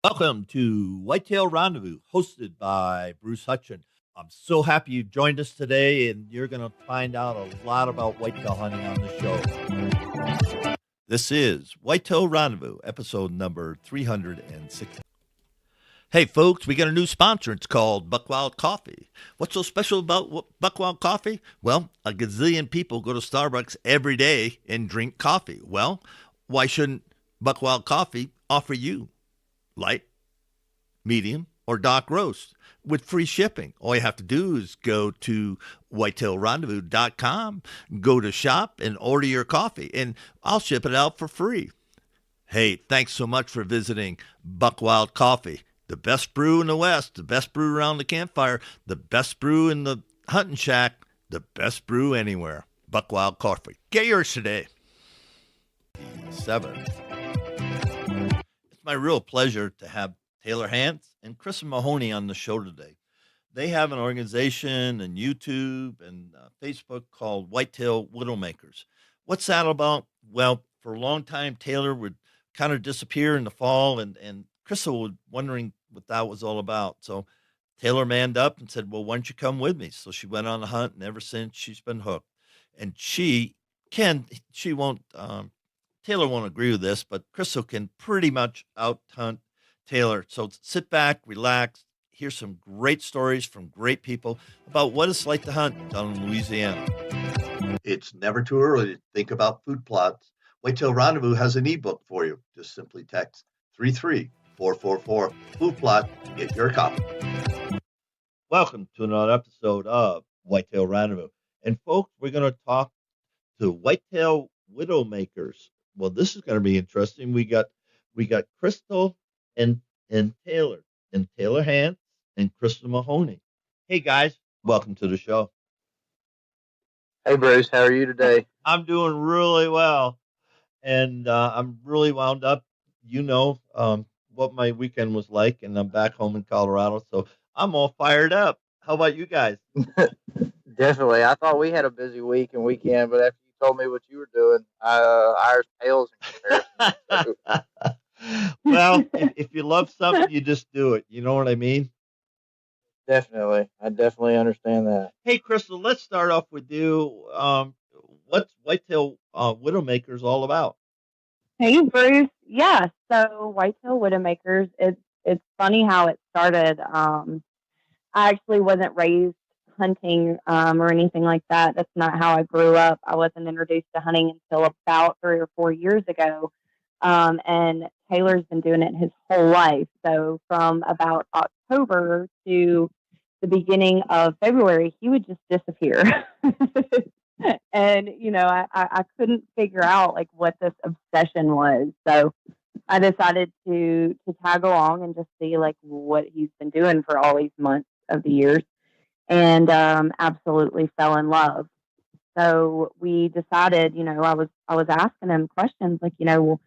Welcome to Whitetail Rendezvous, hosted by Bruce Hutchin. I'm so happy you've joined us today, and you're going to find out a lot about whitetail hunting on the show. This is Whitetail Rendezvous, episode number 360. Hey, folks, we got a new sponsor. It's called Buckwild Coffee. What's so special about Buckwild Coffee? Well, a gazillion people go to Starbucks every day and drink coffee. Well, why shouldn't Buckwild Coffee offer you light, medium, or dark roast with free shipping? All you have to do is go to whitetailrendezvous.com, go to shop, and order your coffee, and I'll ship it out for free. Hey, thanks so much for visiting Buckwild Coffee. The best brew in the West, the best brew around the campfire, the best brew in the hunting shack, the best brew anywhere. Buckwild Coffee. Get yours today. 7. It's my real pleasure to have Taylor Hance and Krystle Mahoney on the show today. They have an organization and YouTube and Facebook called Whitetail Widow Makers. What's that about? Well, for a long time, Taylor would kind of disappear in the fall, and Krystle was wondering what that was all about. So Taylor manned up and said, well, why don't you come with me? So she went on a hunt, and ever since she's been hooked. And Taylor won't agree with this, but Krystle can pretty much out hunt Taylor. So sit back, relax, hear some great stories from great people about what it's like to hunt down in Louisiana. It's never too early to think about food plots. Whitetail Rendezvous has an ebook for you. Just simply text 33444 food plot to get your copy. Welcome to another episode of Whitetail Rendezvous. And folks, we're going to talk to Whitetail Widow Makers. Well, this is going to be interesting. We got Krystle and Taylor Hance and Krystle Mahoney. Hey guys, welcome to the show. Hey Bruce, how are you today? I'm doing really well, and I'm really wound up. What my weekend was like, and I'm back home in Colorado, so I'm all fired up. How about you guys? Definitely. I thought we had a busy week and weekend, but after you told me what you were doing, ours pales in comparison. Well, if you love something, you just do it. You know what I mean? Definitely. I definitely understand that. Hey, Krystle, let's start off with you. What's Whitetail Widow Makers all about? Hey, Bruce. Yeah, so Whitetail Widow Makers, it's funny how it started. I actually wasn't raised hunting or anything like that. That's not how I grew up. I wasn't introduced to hunting until about 3 or 4 years ago. And Taylor's been doing it his whole life. So from about October to the beginning of February, he would just disappear. And, I couldn't figure out like what this obsession was. So I decided to tag along and just see like what he's been doing for all these months of the years, and absolutely fell in love. So we decided, I was asking him questions like, well,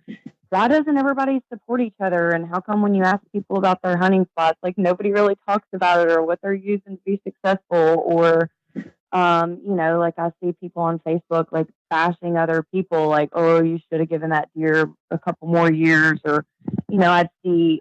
why doesn't everybody support each other? And how come when you ask people about their hunting spots, like nobody really talks about it or what they're using to be successful? Or, like I see people on Facebook, like bashing other people, like, oh, you should have given that deer a couple more years. Or, I'd see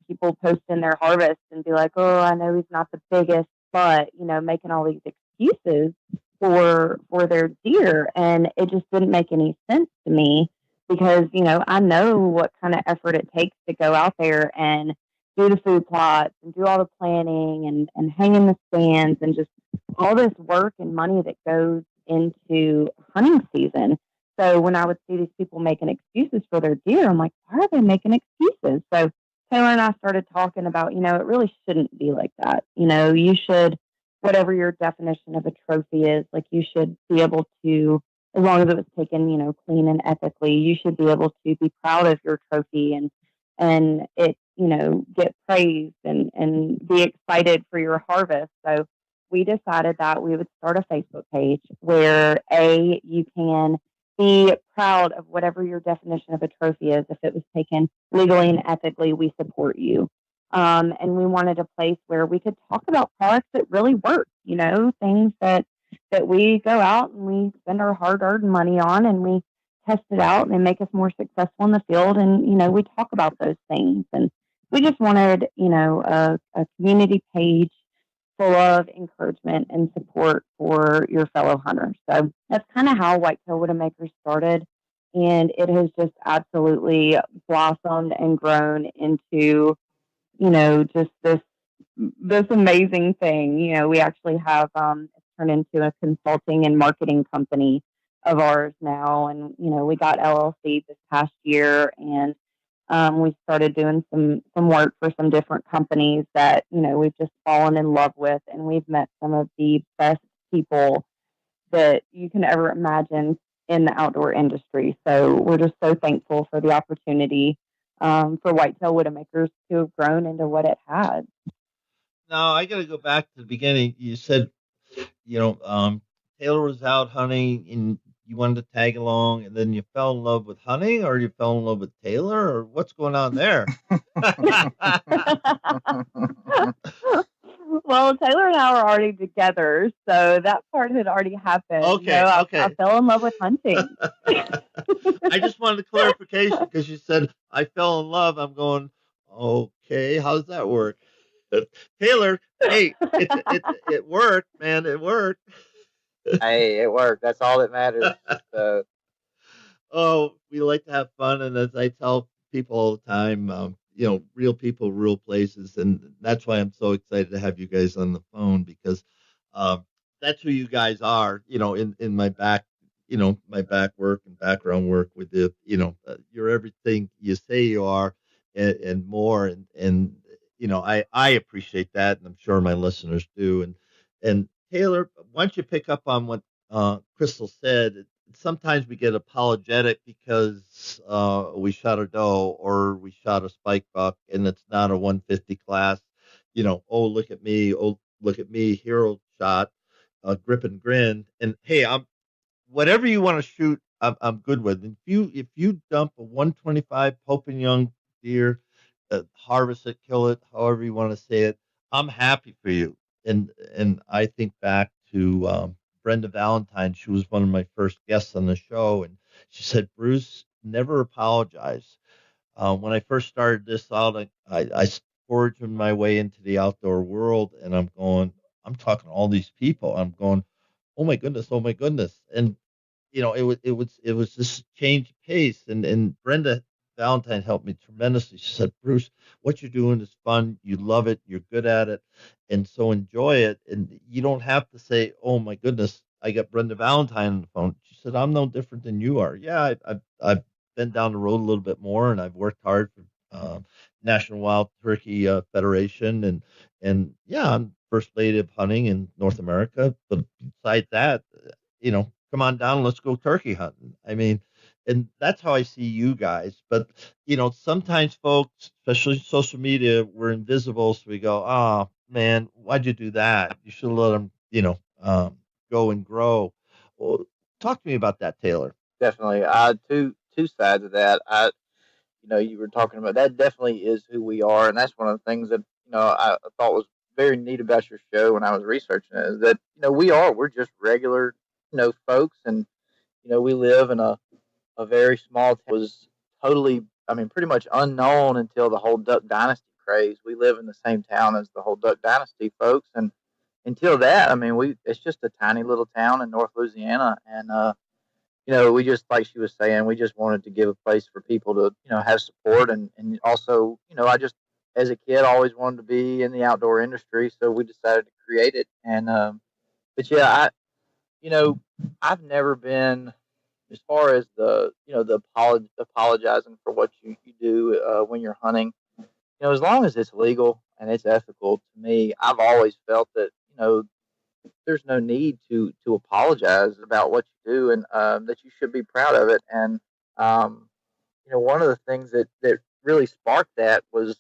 people posting their harvest and be like, oh, I know he's not the biggest, but, making all these excuses for their deer. And it just didn't make any sense to me because, I know what kind of effort it takes to go out there and do the food plots and do all the planning and hang in the stands and just all this work and money that goes into hunting season. So when I would see these people making excuses for their deer, I'm like, why are they making excuses? So Taylor and I started talking about, it really shouldn't be like that. You should, whatever your definition of a trophy is, like you should be able to, as long as it was taken, clean and ethically, you should be able to be proud of your trophy and it, get praised and be excited for your harvest. So we decided that we would start a Facebook page where you can be proud of whatever your definition of a trophy is. If it was taken legally and ethically, we support you. And we wanted a place where we could talk about products that really work, things that we go out and we spend our hard-earned money on and we test it out and they make us more successful in the field. And, we talk about those things. And we just wanted, a community page full of encouragement and support for your fellow hunters. So that's kind of how Whitetail Widow Makers started. And it has just absolutely blossomed and grown into, just this amazing thing. We actually have it's turned into a consulting and marketing company of ours now. And, we got LLC this past year, and we started doing some work for some different companies that, we've just fallen in love with, and we've met some of the best people that you can ever imagine in the outdoor industry. So we're just so thankful for the opportunity for Whitetail Widowmakers to have grown into what it had. Now I got to go back to the beginning. You said, Taylor was out hunting and you wanted to tag along, and then you fell in love with hunting, or you fell in love with Taylor, or what's going on there? Well, Taylor and I were already together, so that part had already happened. Okay, okay. I fell in love with hunting. I just wanted a clarification because you said I fell in love. I'm going, okay, how does that work? Taylor, hey, it worked, man. It worked. Hey, it worked. That's all that matters. Oh, we like to have fun, and as I tell people all the time, real people, real places, and that's why I'm so excited to have you guys on the phone, because that's who you guys are. In my back, my back work and background work with you. You're everything you say you are, and more, and I appreciate that, and I'm sure my listeners do. And Taylor, why don't you pick up on what Krystle said? Sometimes we get apologetic because we shot a doe or we shot a spike buck, and it's not a 150 class. Oh, look at me! Oh, look at me! Hero shot, grip and grin. And hey, I'm whatever you want to shoot, I'm good with. And if you dump a 125 Pope and Young deer, harvest it, kill it, however you want to say it, I'm happy for you. And I think back to Brenda Valentine. She was one of my first guests on the show, and she said, "Bruce, never apologize." When I first started this out, I forged my way into the outdoor world, and I'm talking to all these people. I'm going, oh my goodness, oh my goodness, and it was this change of pace, and Brenda Valentine helped me tremendously. She said, "Bruce, what you're doing is fun. You love it. You're good at it, and so enjoy it. And you don't have to say, oh my goodness, I got Brenda Valentine on the phone." She said, "I'm no different than you are. Yeah, I've been down the road a little bit more, and I've worked hard for National Wild Turkey Federation, and yeah, I'm first lady of hunting in North America. But besides that, come on down, let's go turkey hunting." I mean, and that's how I see you guys. But, sometimes folks, especially social media, we're invisible. So we go, oh, man, why'd you do that? You should let them, go and grow. Well, talk to me about that, Taylor. Definitely. Two sides of that. You were talking about that. Definitely is who we are, and that's one of the things that I thought was very neat about your show when I was researching it, is that we're just regular folks, and we live in a very small town. It was totally, pretty much unknown until the whole Duck Dynasty craze. We live in the same town as the whole Duck Dynasty folks, and until that, it's just a tiny little town in North Louisiana, and we just, like she was saying, we just wanted to give a place for people to have support, and also I just, as a kid, always wanted to be in the outdoor industry, so we decided to create it. And but yeah, I've never been, as far as the apologizing for what you do when you're hunting. As long as it's legal and it's ethical, to me, I've always felt that there's no need to apologize about what you do, and that you should be proud of it. And one of the things that really sparked that was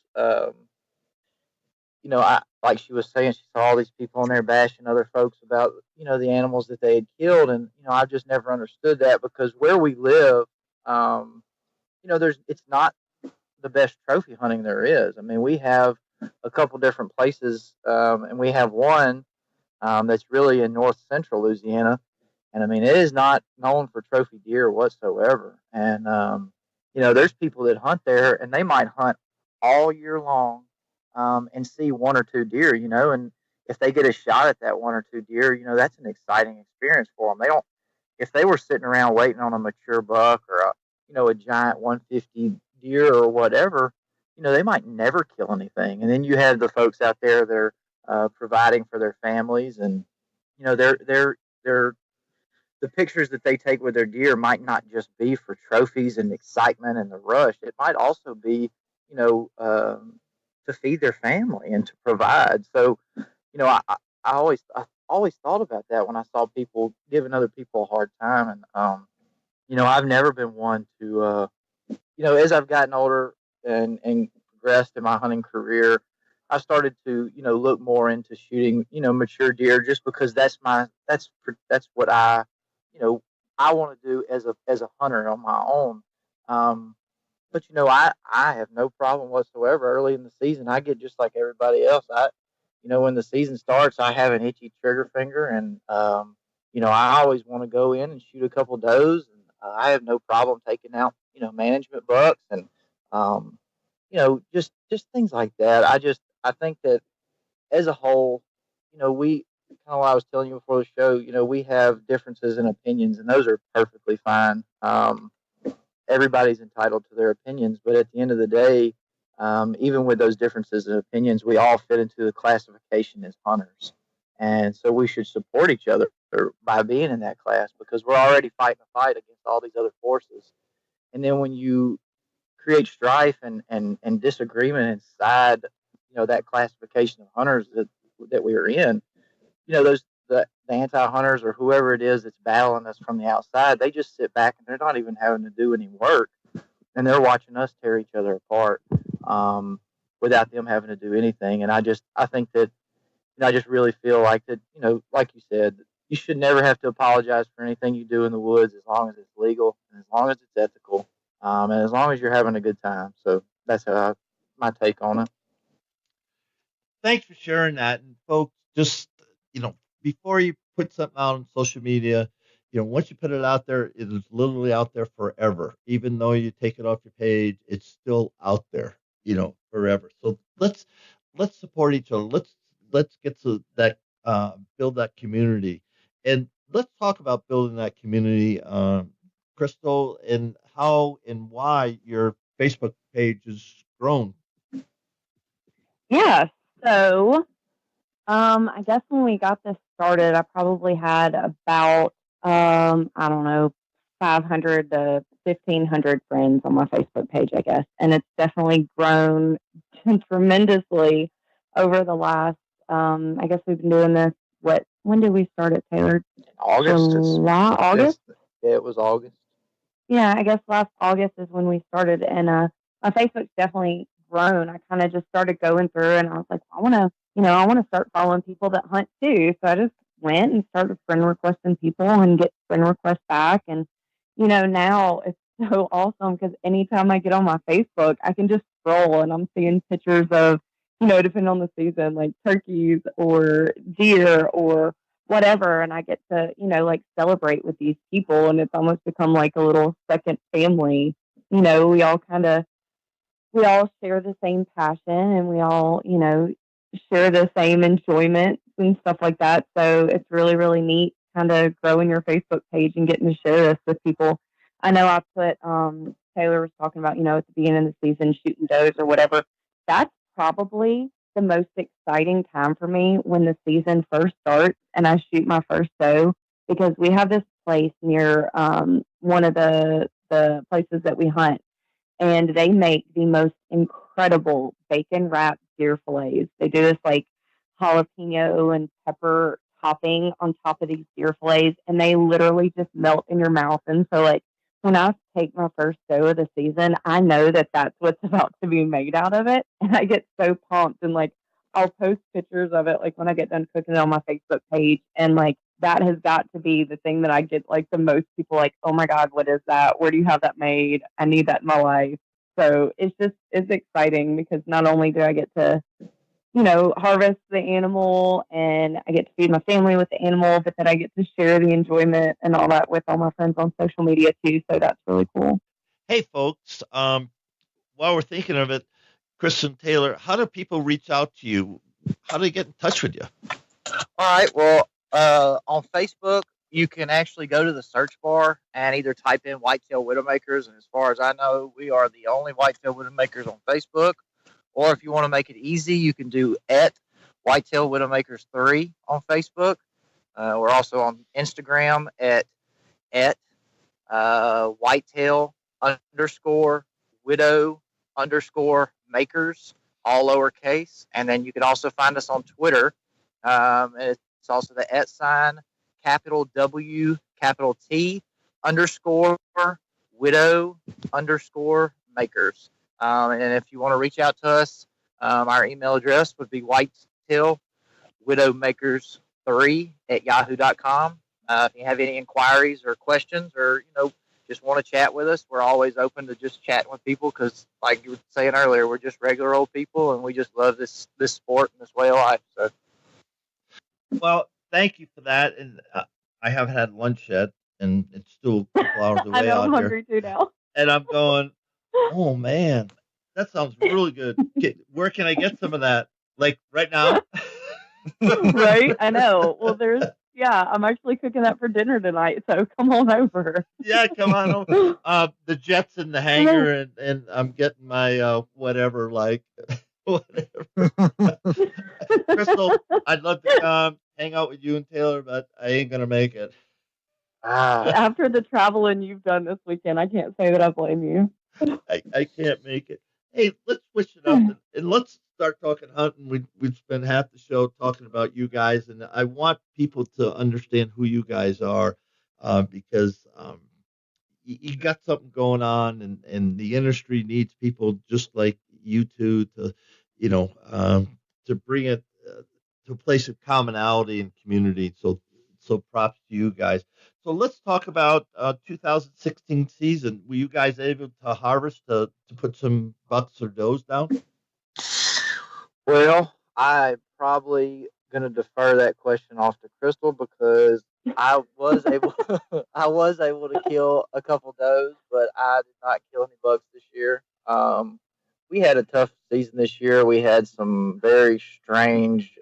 I, like she was saying, she saw all these people on there bashing other folks about the animals that they had killed, and I've just never understood that, because where we live, it's not the best trophy hunting there is. We have a couple different places, and we have one that's really in north central Louisiana, and it is not known for trophy deer whatsoever. And there's people that hunt there, and they might hunt all year long, and see one or two deer, and if they get a shot at that one or two deer, that's an exciting experience for them. They don't, if they were sitting around waiting on a mature buck or a giant 150 deer or whatever, they might never kill anything. And then you have the folks out there that are providing for their families, and they're the pictures that they take with their deer might not just be for trophies and excitement and the rush. It might also be, to feed their family and to provide. So, I always thought about that when I saw people giving other people a hard time. And, I've never been one to, as I've gotten older and progressed in my hunting career, I started to, look more into shooting, mature deer, just because that's what I want to do as a hunter on my own. But I have no problem whatsoever. Early in the season, I get just like everybody else. When the season starts, I have an itchy trigger finger, and I always want to go in and shoot a couple does, and I have no problem taking out management bucks, and just things like that. I think that as a whole, we kind of what I was telling you before the show, we have differences in opinions, and those are perfectly fine. Everybody's entitled to their opinions, but at the end of the day, even with those differences in opinions, we all fit into the classification as hunters. And so we should support each other by being in that class, because we're already fighting a fight against all these other forces. And then when you create strife and disagreement inside, that classification of hunters that we are in, the anti-hunters or whoever it is that's battling us from the outside, they just sit back and they're not even having to do any work, and they're watching us tear each other apart, without them having to do anything. And I think that, I just really feel like that, like you said, you should never have to apologize for anything you do in the woods, as long as it's legal and as long as it's ethical, and as long as you're having a good time. So that's my take on it. Thanks for sharing that. And folks, just, before you put something out on social media, once you put it out there, it is literally out there forever. Even though you take it off your page, it's still out there, forever. So let's support each other. Let's get to that, build that community. And let's talk about building that community, Krystle, and how and why your Facebook page has grown. Yeah. So, I guess when we got this started, I probably had about, I don't know, 500 to 1,500 friends on my Facebook page, I guess. And it's definitely grown tremendously over the last, I guess we've been doing this, when did we start it, Taylor? August. August? Yeah, it was August. Yeah, I guess last August is when we started. And my Facebook's definitely grown. I kind of just started going through, and I was like, I want to start following people that hunt too. So I just went and started friend requesting people and get friend requests back. And, now it's so awesome, because anytime I get on my Facebook, I can just scroll and I'm seeing pictures of, depending on the season, like turkeys or deer or whatever. And I get to, celebrate with these people, and it's almost become like a little second family. We all share the same passion, and we all, share the same enjoyment and stuff like that. So it's really, really neat kind of growing your Facebook page and getting to share this with people. I know I put, Taylor was talking about, at the beginning of the season, shooting does or whatever. That's probably the most exciting time for me, when the season first starts and I shoot my first doe, because we have this place near one of the places that we hunt, and they make the most incredible bacon wrapped deer fillets. They do this like jalapeno and pepper topping on top of these deer fillets, and they literally just melt in your mouth. And so, like, when I take my first doe of the season, I know that that's what's about to be made out of it, and I get so pumped. And like, I'll post pictures of it, like when I get done cooking it on my Facebook page, and like, that has got to be the thing that I get like the most people like, oh my God, what is that? Where do you have that made? I need that in my life. So it's exciting, because not only do I get to, harvest the animal and I get to feed my family with the animal, but then I get to share the enjoyment and all that with all my friends on social media too. So that's really cool. Hey folks, while we're thinking of it, Kristen Taylor, how do people reach out to you? How do they get in touch with you? All right. Well, on Facebook, you can actually go to the search bar and either type in Whitetail Widow Makers. And as far as I know, we are the only Whitetail Widow Makers on Facebook. Or if you want to make it easy, you can do at Whitetail Widow Makers 3 on Facebook. We're also on Instagram at Whitetail _ Widow _ Makers, all lowercase. And then you can also find us on Twitter. It's also the @ sign, capital W, capital T, _ widow _ makers. And if you want to reach out to us, our email address would be whitetail widowmakers3 @yahoo.com. If you have any inquiries or questions, or just want to chat with us, we're always open to just chatting with people, because like you were saying earlier, we're just regular old people and we just love this sport and this way of life. So, well, thank you for that. And I haven't had lunch yet, and it's still a couple hours away. I'm hungry too now. And I'm going, oh man, that sounds really good. Where can I get some of that? Like right now? Right? I know. Well, I'm actually cooking that for dinner tonight, so come on over. Yeah, come on over. The jet's in the hangar, and I'm getting my whatever, like whatever. Krystle, I'd love to come hang out with you and Taylor, but I ain't gonna make it. After the traveling you've done this weekend, I can't say that I blame you. I can't make it. Hey, let's switch it up and let's start talking hunting. We've spent half the show talking about you guys, and I want people to understand who you guys are, because you got something going on, and the industry needs people just like you two to, to bring it to a place of commonality and community. So props to you guys. So let's talk about 2016 season. Were you guys able to harvest to put some bucks or does down? Well, I'm probably going to defer that question off to Krystle, because I was able to kill a couple does, but I did not kill any bucks this year. We had a tough season this year. We had some very strange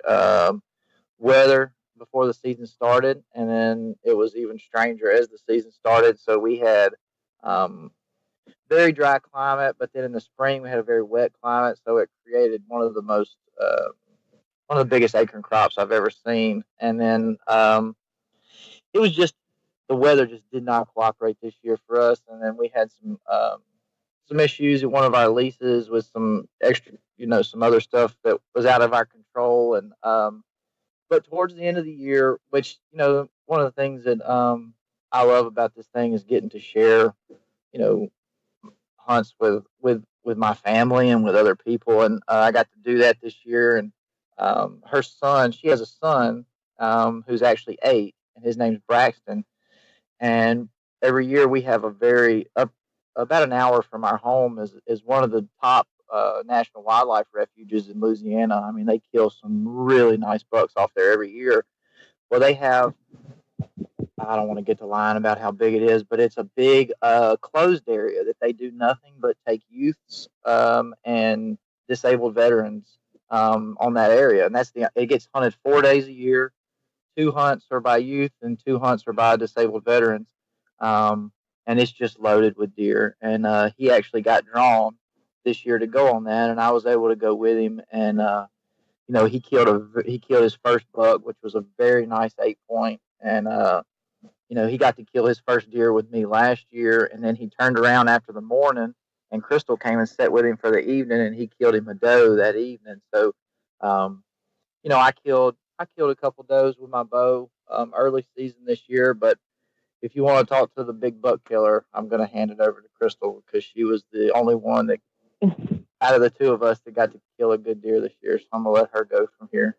weather before the season started, and then it was even stranger as the season started. So we had very dry climate, but then in the spring we had a very wet climate, so it created one of the biggest acorn crops I've ever seen. And then it was just, the weather just did not cooperate this year for us. And then we had some issues at one of our leases with some extra, some other stuff that was out of our control. And but towards the end of the year, which, one of the things that I love about this thing is getting to share, hunts with my family and with other people. And I got to do that this year. And her son, she has a son who's actually 8, and his name's Braxton. And every year we have about an hour from our home is one of the top national wildlife refuges in Louisiana. I mean, they kill some really nice bucks off there every year. Well, they have, I don't want to get to lying about how big it is, but it's a big closed area that they do nothing but take youths and disabled veterans on that area. And it gets hunted 4 days a year. 2 hunts are by youth and 2 hunts are by disabled veterans. And it's just loaded with deer. And he actually got drawn this year to go on that, and I was able to go with him. And he killed his first buck, which was a very nice 8-point. And he got to kill his first deer with me last year, and then he turned around after the morning, and Krystle came and sat with him for the evening, and he killed him a doe that evening. So, I killed a couple does with my bow early season this year. But if you want to talk to the big buck killer, I'm going to hand it over to Krystle, because she was the only one that out of the 2 of us that got to kill a good deer this year. So I'm going to let her go from here.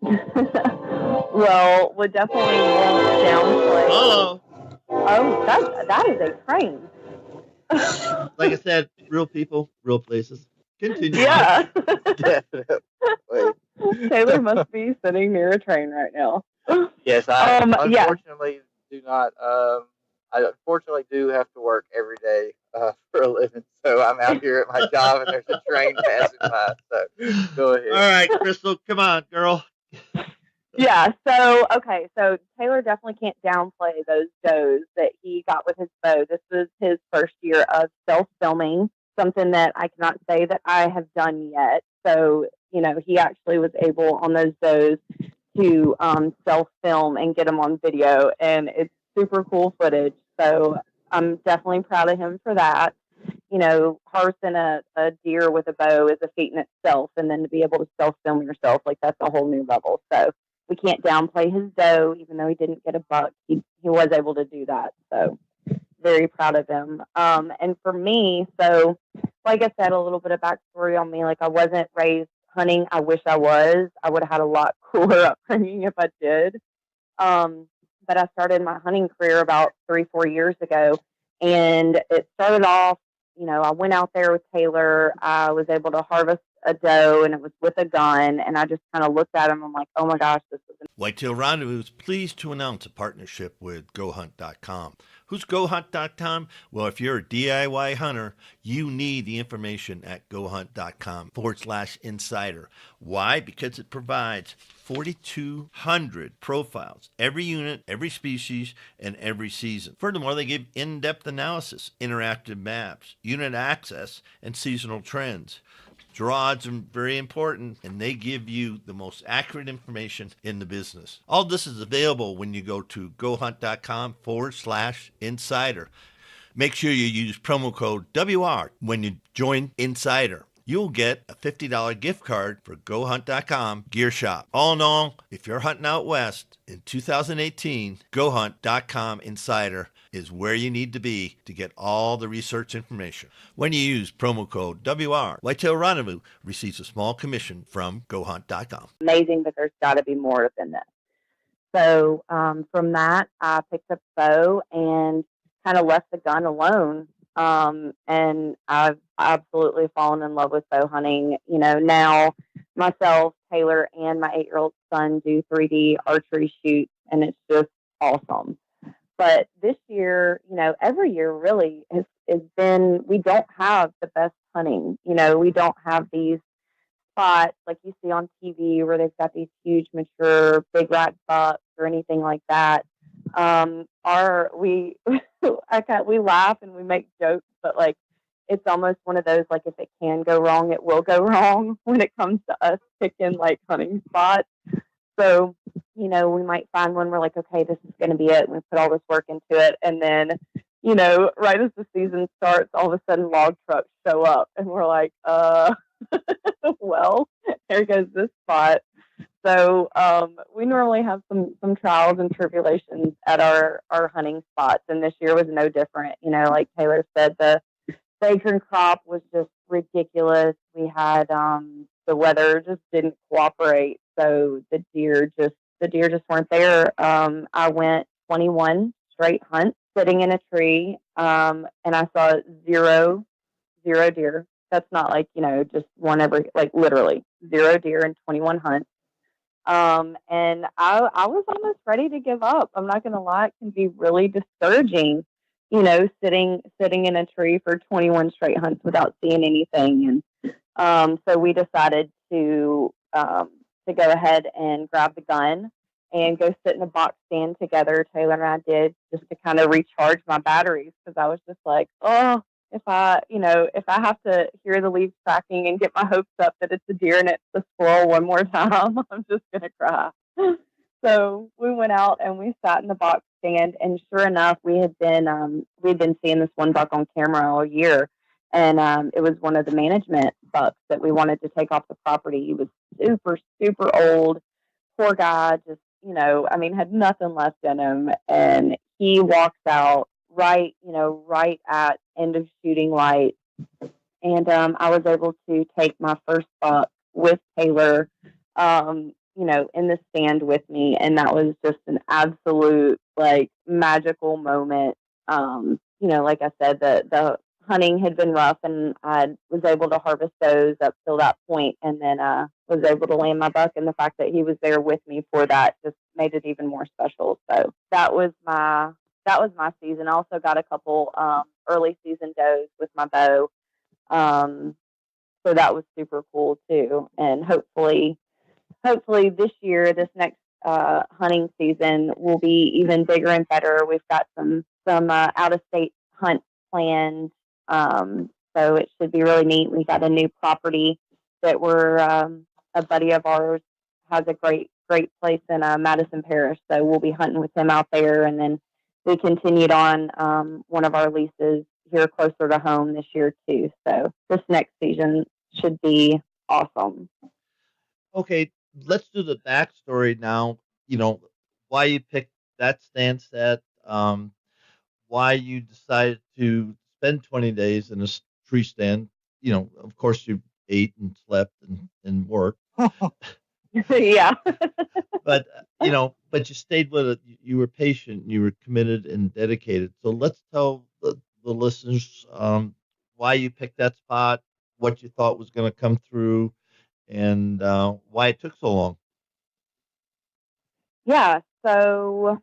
Well, we definitely won't downplay. Hello. Oh, that is a train. Like I said, real people, real places. Continue. Yeah. Definitely. Taylor must be sitting near a train right now. Yes, I unfortunately do not. I unfortunately do have to work every day for a living. So I'm out here at my job, and there's a train passing by. So go ahead. All right, Krystle, come on, girl. Yeah. So, okay. So Taylor definitely can't downplay those does that he got with his bow. This was his first year of self-filming, something that I cannot say that I have done yet. So, he actually was able on those does to self-film and get them on video, and it's super cool footage. So I'm definitely proud of him for that. Harvesting a deer with a bow is a feat in itself, and then to be able to self-film yourself, like, that's a whole new level. So we can't downplay his doe, even though he didn't get a buck. He was able to do that. So very proud of him. And for me, so like I said, a little bit of backstory on me. Like, I wasn't raised hunting. I wish I was. I would have had a lot cooler upbringing if I did. But I started my hunting career about 3-4 years ago, and it started off, I went out there with Taylor. I was able to harvest a doe, and it was with a gun, and I just kind of looked at him. I'm like, oh my gosh, this is Whitetail Rendezvous is pleased to announce a partnership with GoHunt.com. Who's GoHunt.com? Well, if you're a DIY hunter, you need the information at GoHunt.com/insider. Why? Because it provides 4,200 profiles, every unit, every species, and every season. Furthermore, they give in-depth analysis, interactive maps, unit access, and seasonal trends. Draw odds are very important, and they give you the most accurate information in the business. All this is available when you go to GoHunt.com/insider. Make sure you use promo code WR when you join Insider. You'll get a $50 gift card for GoHunt.com Gear Shop. All in all, if you're hunting out west in 2018, GoHunt.com Insider is where you need to be to get all the research information. When you use promo code WR, Whitetail Rendezvous receives a small commission from GoHunt.com. amazing, but there's got to be more than this. So from that, I picked up the bow and kind of left the gun alone. And I've absolutely fallen in love with bow hunting. Now myself, Taylor, and my 8-year-old son do 3D archery shoots, and it's just awesome. But this year, every year really has been, we don't have the best hunting. We don't have these spots like you see on TV where they've got these huge, mature, big rack bucks or anything like that. We laugh and we make jokes, but like, it's almost one of those, like, if it can go wrong, it will go wrong when it comes to us picking like hunting spots. So, we might find one, we're like, okay, this is going to be it. And we put all this work into it. And then, right as the season starts, all of a sudden log trucks show up and we're like, well, there goes this spot. So we normally have some trials and tribulations at our hunting spots. And this year was no different. Like Taylor said, the acorn crop was just ridiculous. We had the weather just didn't cooperate. So the deer just weren't there. I went 21 straight hunts sitting in a tree, and I saw zero deer. That's not like, just one every, like, literally 0 deer in 21 hunts. And I was almost ready to give up. I'm not going to lie. It can be really discouraging, sitting in a tree for 21 straight hunts without seeing anything. And so we decided to go ahead and grab the gun and go sit in a box stand together. Taylor and I did, just to kind of recharge my batteries, because I was just like, oh, if I have to hear the leaves cracking and get my hopes up that it's a deer and it's a squirrel one more time, I'm just going to cry. So we went out and we sat in the box stand, and sure enough, we'd been seeing this one buck on camera all year. And it was one of the management bucks that we wanted to take off the property. He was super, super old, poor guy, just, had nothing left in him. And he walks out right at end of shooting light. And I was able to take my first buck with Taylor, in the stand with me. And that was just an absolute, like, magical moment. Like I said, the hunting had been rough, and I was able to harvest those up till that point, and then was able to land my buck, and the fact that he was there with me for that just made it even more special. So that was my season. I also got a couple early season does with my bow. So that was super cool too. And hopefully this year, this next hunting season will be even bigger and better. We've got some out of state hunts planned. So it should be really neat. We got a new property that we're a buddy of ours has a great place in Madison Parish. So we'll be hunting with him out there, and then we continued on one of our leases here closer to home this year too. So this next season should be awesome. Okay, let's do the backstory now. Why you picked that stand set, why you decided to spend 20 days in a tree stand. Of course you ate and slept and worked. Yeah. But you stayed with it. You were patient, you were committed and dedicated. So let's tell the listeners why you picked that spot, what you thought was going to come through, and why it took so long. Yeah. So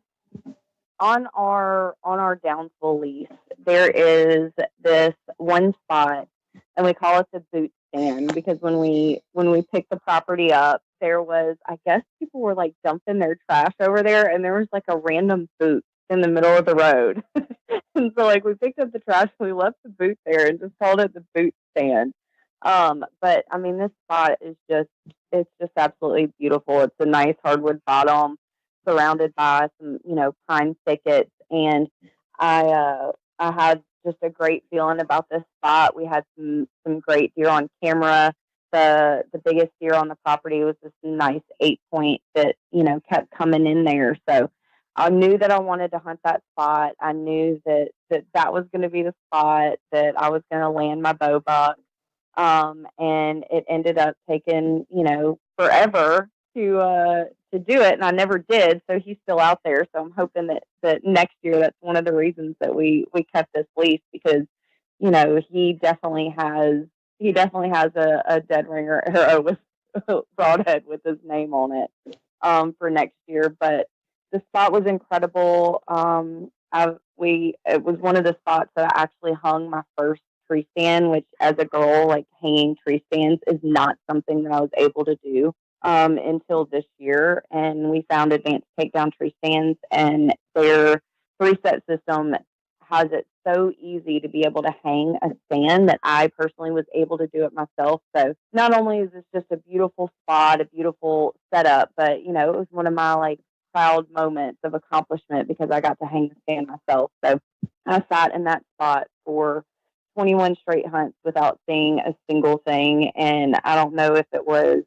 on our Downsville lease, there is this one spot, and we call it the boot stand because when we picked the property up, there was, I guess people were like dumping their trash over there, and there was like a random boot in the middle of the road. And so like we picked up the trash, we left the boot there and just called it the boot stand. But I mean, this spot is it's just absolutely beautiful. It's a nice hardwood bottom surrounded by some, pine thickets. And I had just a great feeling about this spot. We had some great deer on camera. The biggest deer on the property was this nice 8-point that, kept coming in there. So I knew that I wanted to hunt that spot. I knew that was going to be the spot that I was going to land my bow buck. And it ended up taking, forever to do it. And I never did. So he's still out there. So I'm hoping that next year, that's one of the reasons that we kept this lease because, he definitely has a dead ringer arrow with broadhead with his name on it, for next year. But the spot was incredible. It was one of the spots that I actually hung my first tree stand, which as a girl, like hanging tree stands is not something that I was able to do until this year. And we found Advanced Takedown Tree Stands, and their 3-set system has it so easy to be able to hang a stand that I personally was able to do it myself. So not only is this just a beautiful spot, a beautiful setup, but it was one of my like proud moments of accomplishment because I got to hang the stand myself. So I sat in that spot for 21 straight hunts without seeing a single thing. And I don't know if it was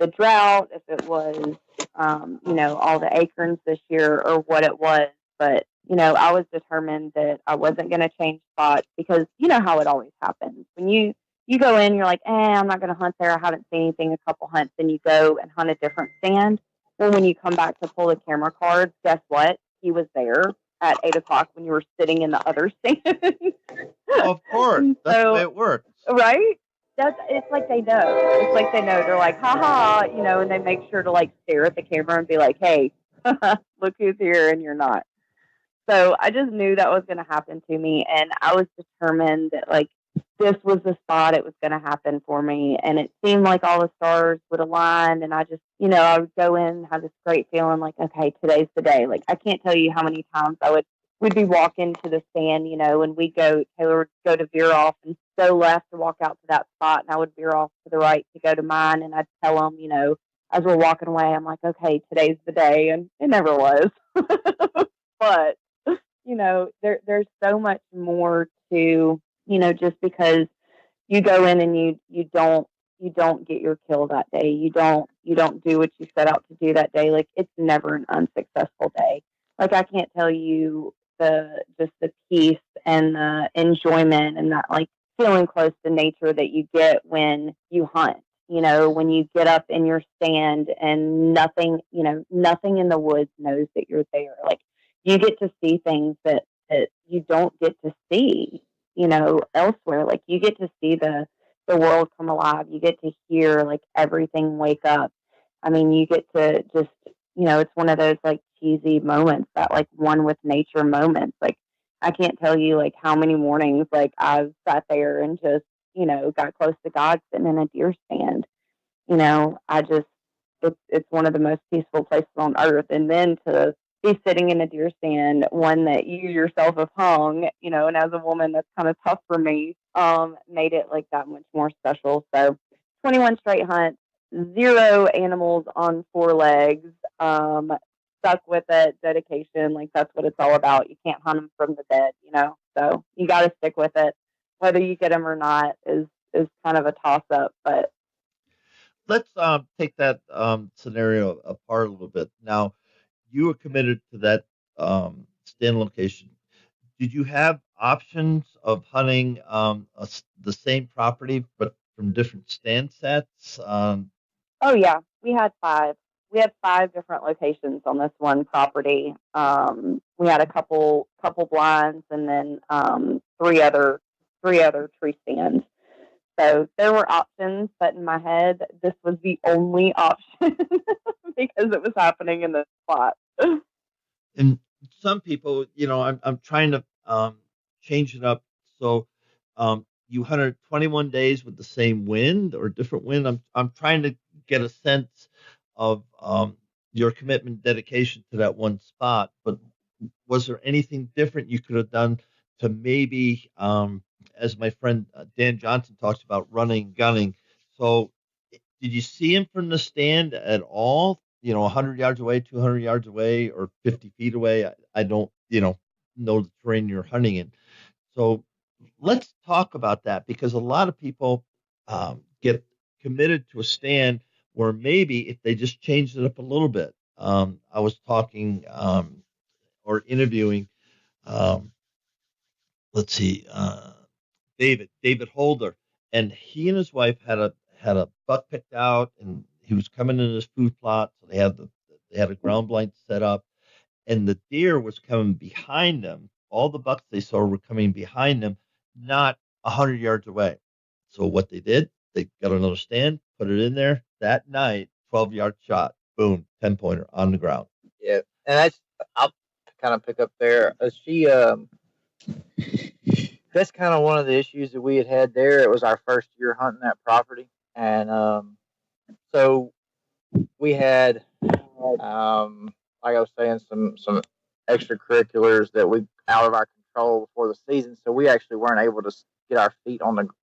the drought, if it was, all the acorns this year or what it was. But, I was determined that I wasn't going to change spots because you know how it always happens. When you go in, you're like, I'm not going to hunt there. I haven't seen anything a couple hunts. And you go and hunt a different stand. Well, when you come back to pull the camera cards, guess what? He was there at 8:00 when you were sitting in the other stand. Of course. That's the way it works. Right? It's like they know. It's like they know. They're like, haha, and they make sure to like stare at the camera and be like, hey, look who's here and you're not. So I just knew that was going to happen to me. And I was determined that like this was the spot it was going to happen for me. And it seemed like all the stars would align. And I just, I would go in and have this great feeling like, okay, today's the day. Like, I can't tell you how many times we'd be walking to the stand, and Taylor would go to veer off and go left to walk out to that spot. And I would veer off to the right to go to mine. And I'd tell him, as we're walking away, I'm like, okay, today's the day. And it never was. But, there's so much more to, just because you go in and you don't get your kill that day. You don't do what you set out to do that day. Like, it's never an unsuccessful day. Like, I can't tell you the peace and the enjoyment and that like feeling close to nature that you get when you hunt. When you get up in your stand and nothing in the woods knows that you're there. Like, you get to see things that you don't get to see, elsewhere. Like, you get to see the world come alive. You get to hear like everything wake up. I mean, you get to just, it's one of those like cheesy moments, that like one with nature moments. Like, I can't tell you like how many mornings like I've sat there and just, got close to God sitting in a deer stand. It's one of the most peaceful places on earth. And then to be sitting in a deer stand, one that you yourself have hung, and as a woman, that's kind of tough for me, made it like that much more special. So 21 straight hunts, 0 animals on 4 legs, stuck with it, dedication. Like that's what it's all about. You can't hunt them from the dead, so you got to stick with it. Whether you get them or not is kind of a toss up, but Let's take that scenario apart a little bit. Now, you were committed to that stand location. Did you have options of hunting the same property but from different stand sets? oh yeah, we had 5. We had 5 different locations on this one property. We had a couple blinds and then 3 other tree stands. So there were options, but in my head, this was the only option because it was happening in this spot. And some people, I'm trying to change it up. So you hunted 21 days with the same wind or different wind. I'm trying to get a sense of your commitment, dedication to that one spot. But was there anything different you could have done to maybe, as my friend Dan Johnson talks about, running, gunning? So did you see him from the stand at all? 100 yards away, 200 yards away, or 50 feet away? I don't, know the terrain you're hunting in. So let's talk about that, because a lot of people get committed to a stand where maybe if they just changed it up a little bit. I was talking or interviewing, let's see, David Holder, and he and his wife had a buck picked out, and he was coming in his food plot. So they had a ground blind set up, and the deer was coming behind them. All the bucks they saw were coming behind them, not 100 yards away. So what they did, they got another stand, put it in there that night, 12-yard shot, boom, 10-pointer on the ground. Yeah, and I'll kind of pick up there. That's kind of one of the issues that we had there. It was our first year hunting that property, and so we had, like I was saying, some extracurriculars that we out of our control before the season. So we actually weren't able to get our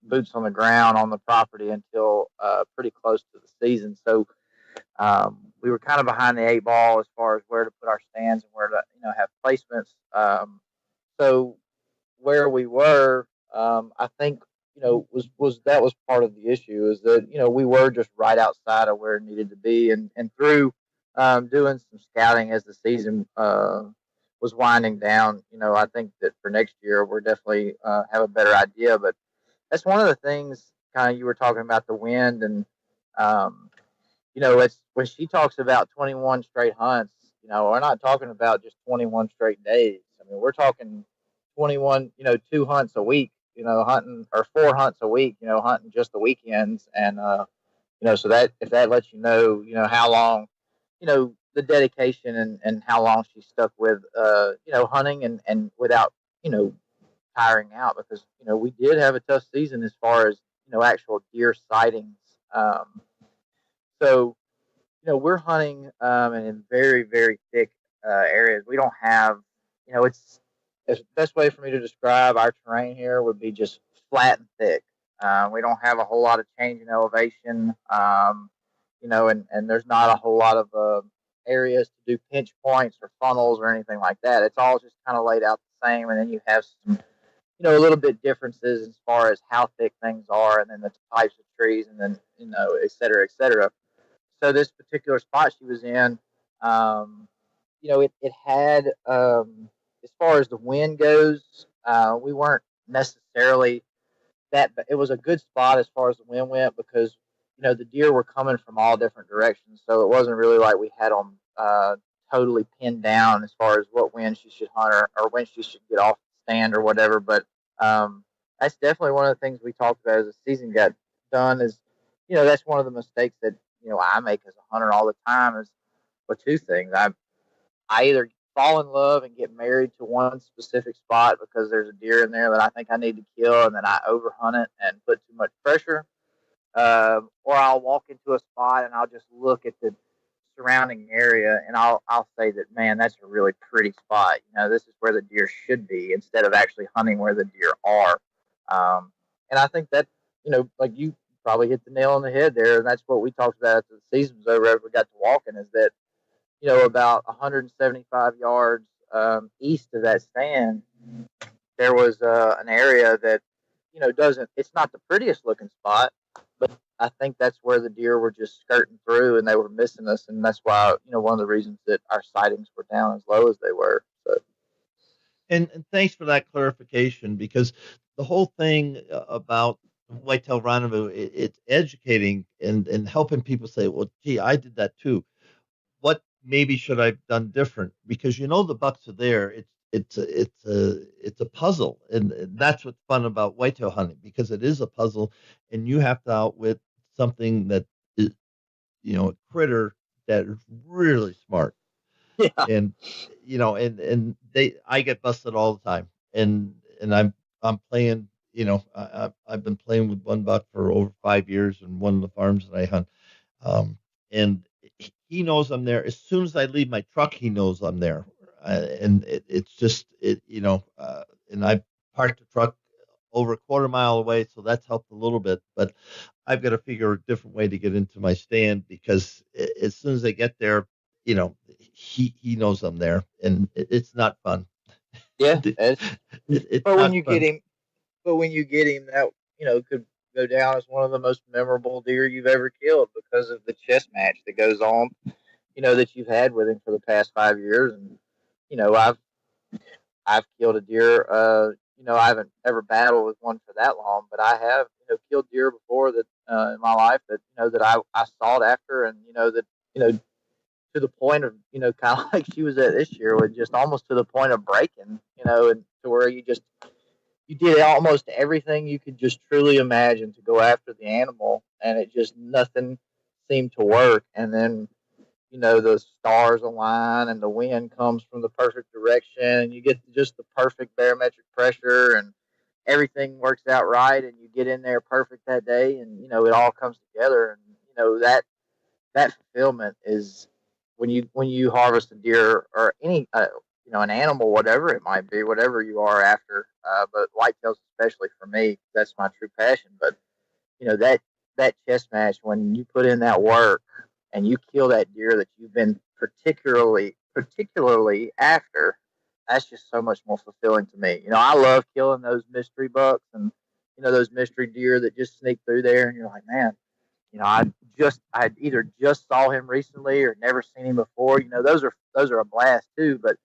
boots on the ground on the property until pretty close to the season. So we were kind of behind the 8 ball as far as where to put our stands and where to have placements. So where we were, I think was part of the issue, is that we were just right outside of where it needed to be, and through doing some scouting as the season was winding down, I think that for next year we're definitely have a better idea. But that's one of the things, kind of, you were talking about the wind, and it's when she talks about 21 straight hunts, we're not talking about just 21 straight days. I mean, we're talking 21, 2 hunts a week, hunting, or 4 hunts a week, hunting just the weekends. And, so that, if that lets how long, the dedication and how long she stuck with, hunting and without, tiring out, because, we did have a tough season as far as, actual deer sightings. So, we're hunting in very, very thick areas. We don't have, it's the best way for me to describe our terrain here would be just flat and thick. We don't have a whole lot of change in elevation, and there's not a whole lot of areas to do pinch points or funnels or anything like that. It's all just kind of laid out the same, and then you have some, a little bit differences as far as how thick things are, and then the types of trees, and then, et cetera, et cetera. So this particular spot she was in, it had, as far as the wind goes, we weren't necessarily but it was a good spot as far as the wind went, because, the deer were coming from all different directions. So it wasn't really like we had them totally pinned down as far as what wind she should hunt, or when she should get off the stand or whatever. But that's definitely one of the things we talked about as the season got done, is, that's one of the mistakes that, I make as a hunter all the time, is, well, 2 things. I either fall in love and get married to one specific spot because there's a deer in there that I think I need to kill, and then I overhunt it and put too much pressure. Or I'll walk into a spot and I'll just look at the surrounding area, and I'll say that, man, that's a really pretty spot. This is where the deer should be, instead of actually hunting where the deer are. And I think that, like you probably hit the nail on the head there, and that's what we talked about after the season was over. After we got to walking, is that about 175 yards east of that stand, there was an area that doesn't. It's not the prettiest looking spot, but I think that's where the deer were just skirting through, and they were missing us, and that's why one of the reasons that our sightings were down as low as they were. So. And thanks for that clarification, because the whole thing about Whitetail Rendezvous, it's educating and helping people say, well, gee, I did that too. What maybe should I have done different? Because the bucks are there. It's a puzzle, and that's what's fun about whitetail hunting, because it is a puzzle, and you have to outwit something that is, a critter that is really smart. Yeah. And I get busted all the time, and I'm playing. I've been playing with one buck for over 5 years in one of the farms that I hunt, and he knows I'm there. As soon as I leave my truck, he knows I'm there. And it's just, and I parked the truck over a quarter mile away, so that's helped a little bit. But I've got to figure a different way to get into my stand, because as soon as they get there, he knows I'm there, and it's not fun. Yeah, but when you get him, that could go down as one of the most memorable deer you've ever killed, because of the chess match that goes on, that you've had with him for the past 5 years. And I've killed a deer. I haven't ever battled with one for that long, but I have killed deer before that in my life that that I sought after, and that to the point of kind of like she was at this year, with just almost to the point of breaking, and to where you did almost everything you could just truly imagine to go after the animal, and it just nothing seemed to work. And then the stars align, and the wind comes from the perfect direction, and you get just the perfect barometric pressure, and everything works out right, and you get in there perfect that day, and it all comes together. And that fulfillment is when you harvest a deer, or any an animal, whatever it might be, whatever you are after, but whitetails especially for me, that's my true passion. But that chess match, when you put in that work and you kill that deer that you've been particularly after, that's just so much more fulfilling to me. I love killing those mystery bucks, and those mystery deer that just sneak through there, and you're like, man, I either just saw him recently or never seen him before. Those are a blast too. But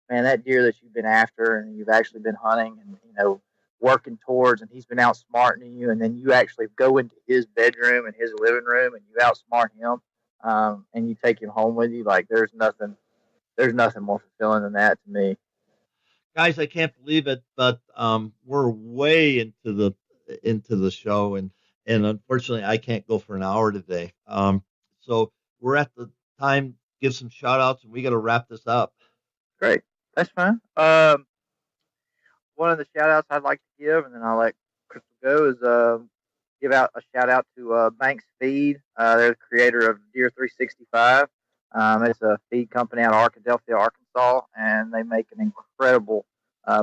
man, that deer that you've been after and you've actually been hunting and working towards, and he's been outsmarting you, and then you actually go into his bedroom and his living room and you outsmart him, and you take him home with you. Like there's nothing more fulfilling than that to me. Guys, I can't believe it, but we're way into the show, and unfortunately I can't go for an hour today. So we're at the time, give some shout outs, and we got to wrap this up. Great. That's fine. One of the shout outs I'd like to give, and then I'll let Krystle go, is give out a shout out to Banks Feed. They're the creator of Deer 365. It's a feed company out of Arkadelphia, Arkansas, and they make an incredible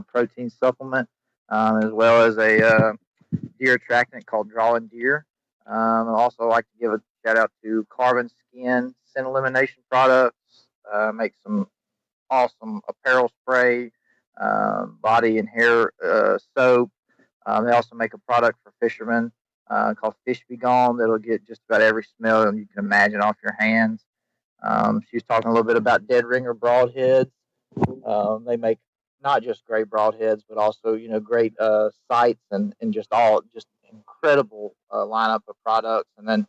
protein supplement, as well as a deer attractant called Drawing Deer. I'd also like to give a shout out to Carbon Skin Scent Elimination Products. Make some awesome apparel spray, body and hair soap. They also make a product for fishermen called Fish Be Gone that'll get just about every smell you can imagine off your hands. She was talking a little bit about Dead Ringer broadheads. They make not just great broadheads, but also great sights and just incredible lineup of products. And then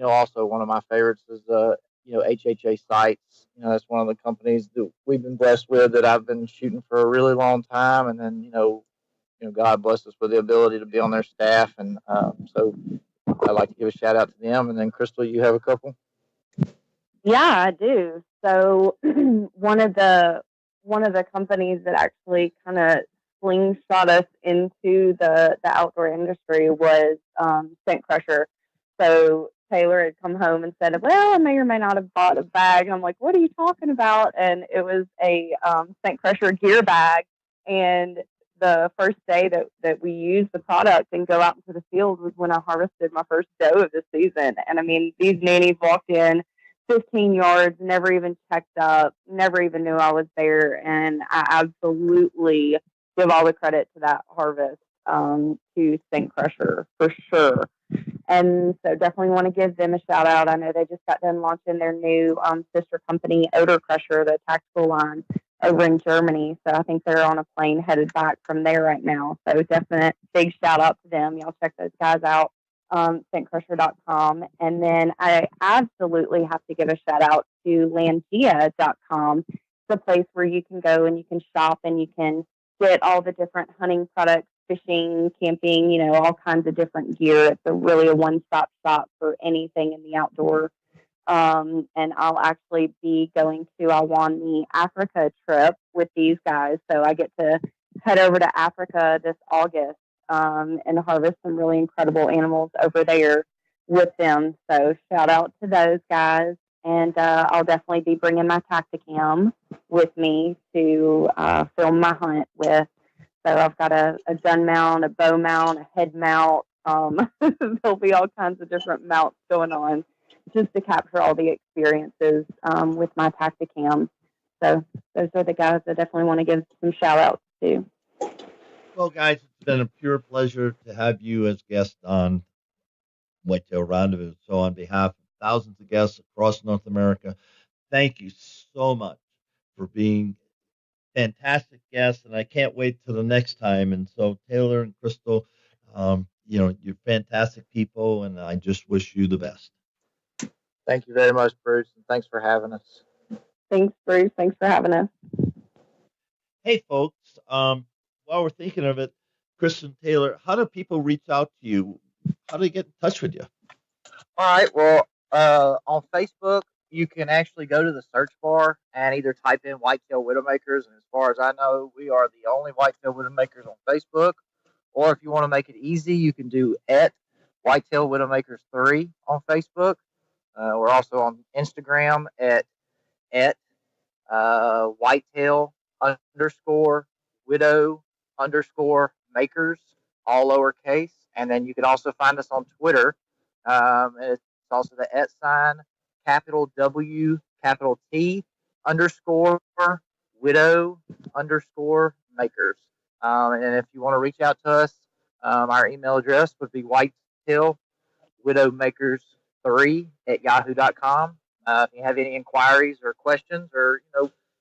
also one of my favorites is HHA Sights. That's one of the companies that we've been blessed with, that I've been shooting for a really long time. And then God bless us with the ability to be on their staff, and so I'd like to give a shout out to them. And then Krystle, you have a couple? Yeah, I do. So one of the one of the companies that actually kind of slingshot us into the outdoor industry was Scent Crusher. So Taylor had come home and said, well, I may or may not have bought a bag. And I'm like, what are you talking about? And it was a Scent Crusher gear bag. And the first day that we used the product and go out into the field was when I harvested my first doe of the season. And I mean, these nannies walked in 15 yards, never even checked up, never even knew I was there. And I absolutely give all the credit to that harvest to Scent Crusher for sure. And so definitely want to give them a shout out. I know they just got done launching their new sister company, Odor Crusher, the tactical line over in Germany. So I think they're on a plane headed back from there right now. So definite big shout out to them. Y'all check those guys out, scentcrusher.com. And then I absolutely have to give a shout out to Langia.com. It's a place where you can go and you can shop and you can get all the different hunting products, fishing, camping, all kinds of different gear. It's really a one-stop shop for anything in the outdoor. And I'll actually be going to the Africa trip with these guys. So I get to head over to Africa this August and harvest some really incredible animals over there with them. So shout out to those guys. And I'll definitely be bringing my Tacticam with me to film my hunt with. So I've got a gun mount, a bow mount, a head mount. There'll be all kinds of different mounts going on just to capture all the experiences with my Tacticam. So those are the guys I definitely want to give some shout outs to. Well, guys, it's been a pure pleasure to have you as guest on Whitetail Rendezvous. So on behalf of thousands of guests across North America, thank you so much for being fantastic guests, and I can't wait till the next time. And so Taylor and Krystle, you're fantastic people, and I just wish you the best. Thank you very much, Bruce, and thanks for having us. Thanks, Bruce. Thanks for having us. Hey, folks, while we're thinking of it, Krystle and Taylor, how do people reach out to you? How do they get in touch with you? All right, well, on Facebook, you can actually go to the search bar and either type in Whitetail Widow Makers, and as far as I know, we are the only Whitetail Widow Makers on Facebook. Or if you want to make it easy, you can do at Whitetail Widow Makers 3 on Facebook. We're also on Instagram at Whitetail _Widow _Makers, all lowercase. And then you can also find us on Twitter. It's also the @ capital W, capital T, _widow _makers. And if you want to reach out to us, our email address would be whitetailwidowmakers3@yahoo.com. If you have any inquiries or questions or,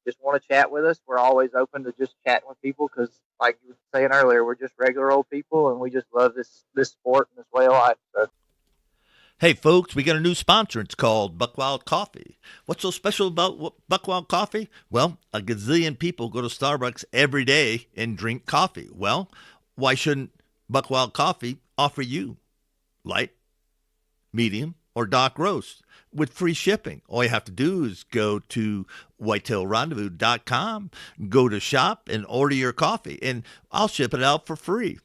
just want to chat with us, we're always open to just chatting with people because, like you were saying earlier, we're just regular old people and we just love this sport and this way of life. So. Hey, folks, we got a new sponsor. It's called Buckwild Coffee. What's so special about Buckwild Coffee? Well, a gazillion people go to Starbucks every day and drink coffee. Well, why shouldn't Buckwild Coffee offer you light, medium, or dark roast with free shipping? All you have to do is go to whitetailrendezvous.com, go to shop, and order your coffee, and I'll ship it out for free.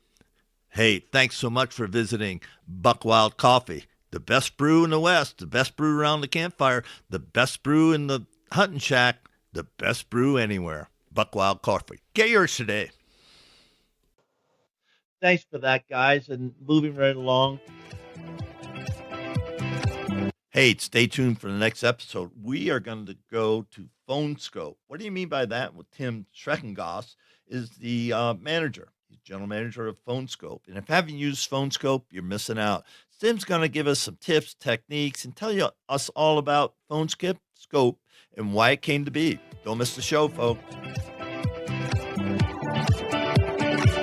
Hey, thanks so much for visiting Buckwild Coffee. The best brew in the West, the best brew around the campfire, the best brew in the hunting shack, the best brew anywhere. Buckwild Coffee. Get yours today. Thanks for that, guys, and moving right along. Hey, stay tuned for the next episode. We are going to go to Phone Scope. What do you mean by that? Well, Tim Schreckengoss is the manager. He's general manager of Phone Scope. And if you haven't used Phone Scope, you're missing out. Tim's going to give us some tips, techniques, and tell us all about Phone Scope and why it came to be. Don't miss the show, folks.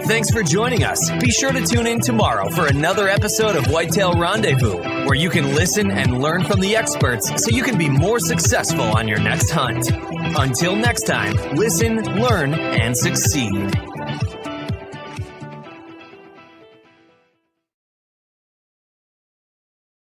Thanks for joining us. Be sure to tune in tomorrow for another episode of Whitetail Rendezvous, where you can listen and learn from the experts so you can be more successful on your next hunt. Until next time, listen, learn, and succeed.